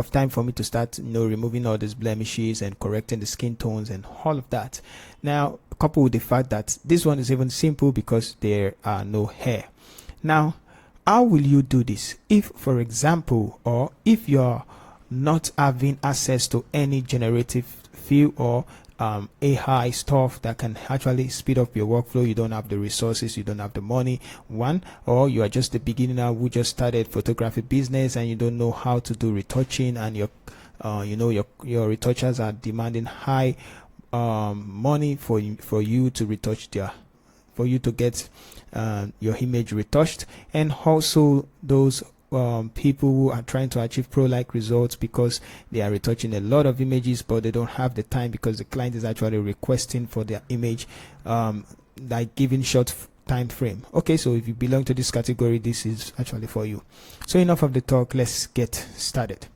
of time for me to start, removing all these blemishes and correcting the skin tones and all of that. Now, coupled with the fact that this one is even simple because there are no hair. Now, how will you do this? If, for example, or if you're not having access to any generative fill or AI stuff that can actually speed up your workflow, you don't have the resources, you don't have the money, or you are just a beginner who just started photography business and you don't know how to do retouching, and your retouchers are demanding high money for you to retouch for you to get your image retouched. And also those people who are trying to achieve pro-like results because they are retouching a lot of images, but they don't have the time because the client is actually requesting for their image like giving short time frame. Okay, so if you belong to this category, this is actually for you. So enough of the talk, let's get started.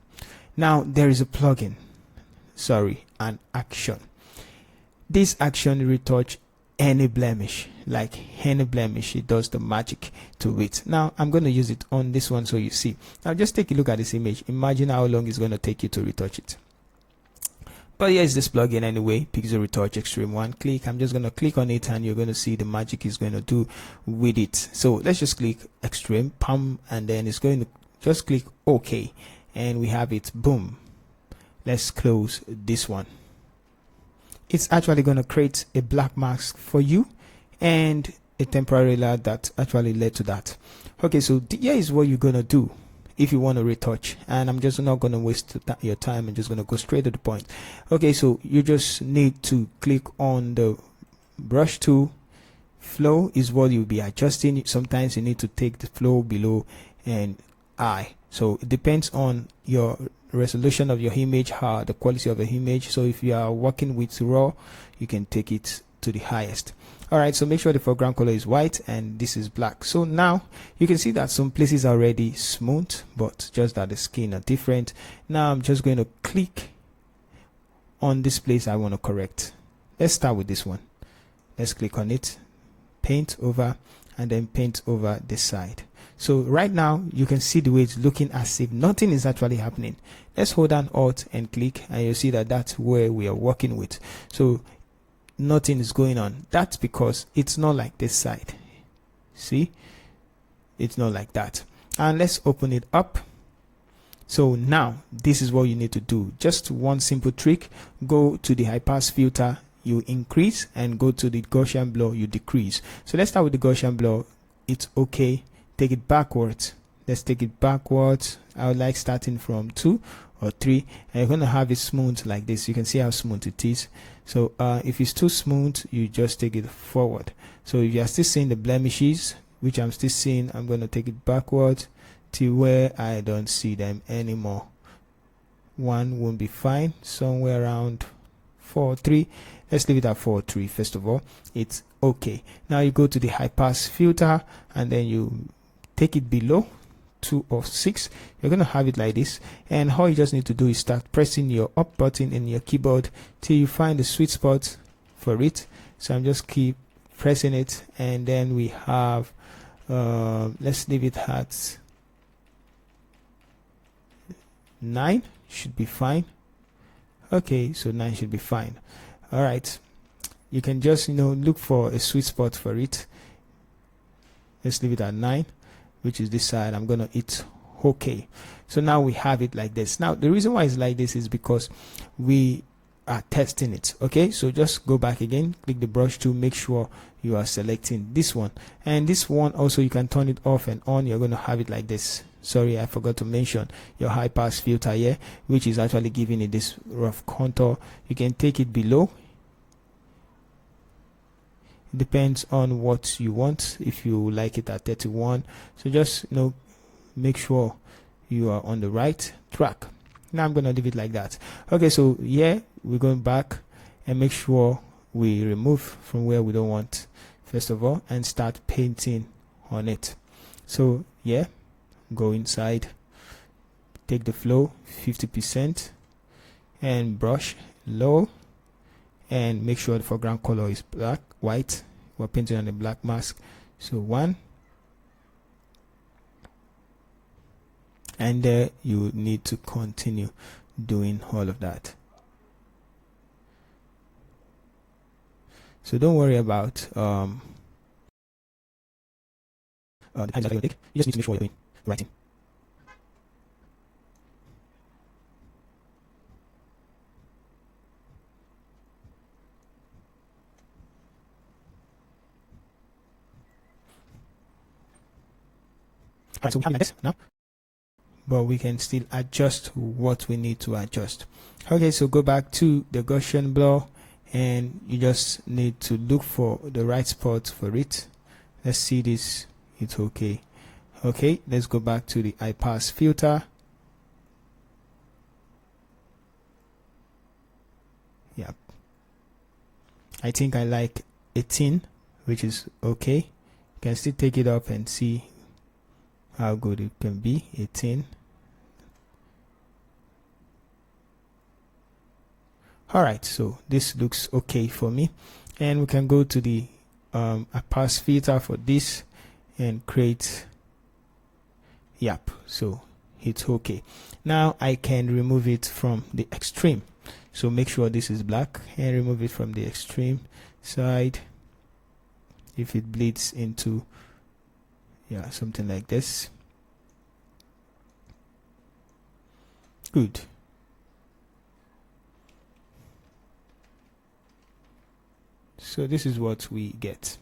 Now there is a plugin, an action. This action retouch any blemish, like any blemish. It does the magic to it. Now I'm going to use it on this one so you see. Now just take a look at this image. Imagine how long it's going to take you to retouch it. But here's this plugin anyway, Pixel Retouch Extreme 1. Click. I'm just going to click on it and you're going to see the magic is going to do with it. So let's just click Extreme, and then it's going to just click OK, and we have it. Boom. Let's close this one. It's actually going to create a black mask for you and a temporary layer that actually led to that. Okay, so here is what you're going to do if you want to retouch, and I'm just not going to waste your time. I'm just going to go straight to the point. Okay, so you just need to click on the brush tool. Flow is what you'll be adjusting. Sometimes you need to take the flow below and high, so it depends on your resolution of your image, the quality of the image. So if you are working with raw, you can take it to the highest. All right, so make sure the foreground color is white and this is black. So now you can see that some places are already smooth, but just that the skin are different. Now I'm just going to click on this place I want to correct. Let's start with this one. Let's click on it, paint over, and then paint over this side. So right now you can see the way it's looking as if nothing is actually happening. Let's hold down Alt and click, and you'll see that that's where we are working with. So nothing is going on. That's because it's not like this side. See, it's not like that. And let's open it up. So now this is what you need to do. Just one simple trick. Go to the high pass filter, you increase, and go to the Gaussian blur, you decrease. So let's start with the Gaussian blur. It's okay. Take it backwards. Let's take it backwards. I would like starting from 2 or 3, and you're going to have it smooth like this. You can see how smooth it is. So if it's too smooth, you just take it forward. So if you are still seeing the blemishes, which I'm still seeing, I'm going to take it backwards to where I don't see them anymore. 1 won't be fine. Somewhere around 4, 3. Let's leave it at 4, 3 first of all. It's okay. Now you go to the high pass filter, and then you take it below 2 or 6. You're going to have it like this, and all you just need to do is start pressing your up button in your keyboard till you find the sweet spot for it. So I'm just keep pressing it, and then we have let's leave it at 9. Should be fine. Okay, so 9 should be fine. All right, you can just look for a sweet spot for it. Let's leave it at 9, which is this side. I'm gonna hit OK. So now we have it like this. Now the reason why it's like this is because we are testing it. Okay, so just go back again, click the brush tool, make sure you are selecting this one, and this one also you can turn it off and on. You're going to have it like this. Sorry, I forgot to mention your high pass filter here, which is actually giving it this rough contour. You can take it below. It depends on what you want. If you like it at 31, so just make sure you are on the right track. Now I'm going to leave it like that. Okay, so yeah, we're going back and make sure we remove from where we don't want first of all and start painting on it. So yeah, go inside, take the flow 50% and brush low, and make sure the foreground color is white. We're painting on a black mask. So 1, and you need to continue doing all of that. So don't worry about the time that you're going to take. You just need to make sure you're doing the right thing. Alright, so we have like this now, but we can still adjust what we need to adjust. Okay, so go back to the Gaussian blur, and you just need to look for the right spot for it. Let's see this. It's okay. Okay, let's go back to the high pass filter. Yeah, I think I like 18, which is okay. You can still take it up and see how good it can be. 18. Alright, so this looks okay for me, and we can go to the pass filter for this and create. Yep, so it's okay. Now I can remove it from the extreme, so make sure this is black and remove it from the extreme side. If it bleeds into, yeah, something like this, good. So this is what we get.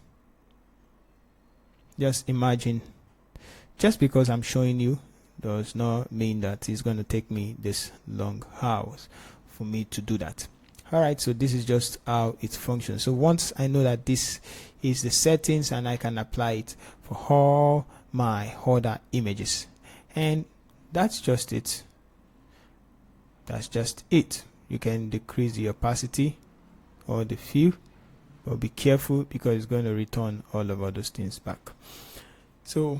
Just imagine, just because I'm showing you does not mean that it's going to take me this long hours for me to do that. Alright, so this is just how it functions. So once I know that this is the settings, and I can apply it for all my other images, and that's just it. That's just it. You can decrease the opacity or the fill, but be careful because it's going to return all of those things back. So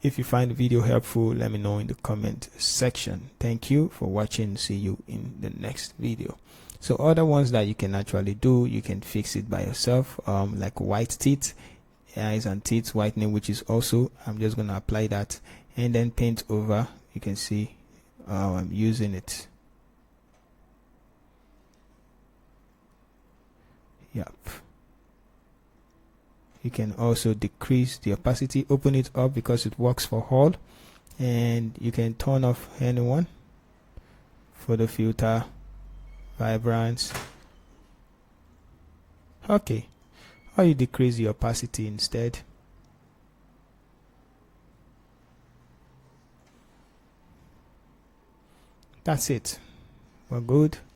if you find the video helpful, let me know in the comment section. Thank you for watching. See you in the next video. So other ones that you can actually do, you can fix it by yourself, like white teeth, eyes and teeth whitening, which is also, I'm just going to apply that and then paint over. You can see how I'm using it. Yep. You can also decrease the opacity, open it up because it works for all, and you can turn off anyone for the filter, vibrance. Okay, or you decrease the opacity instead. That's it. We're good.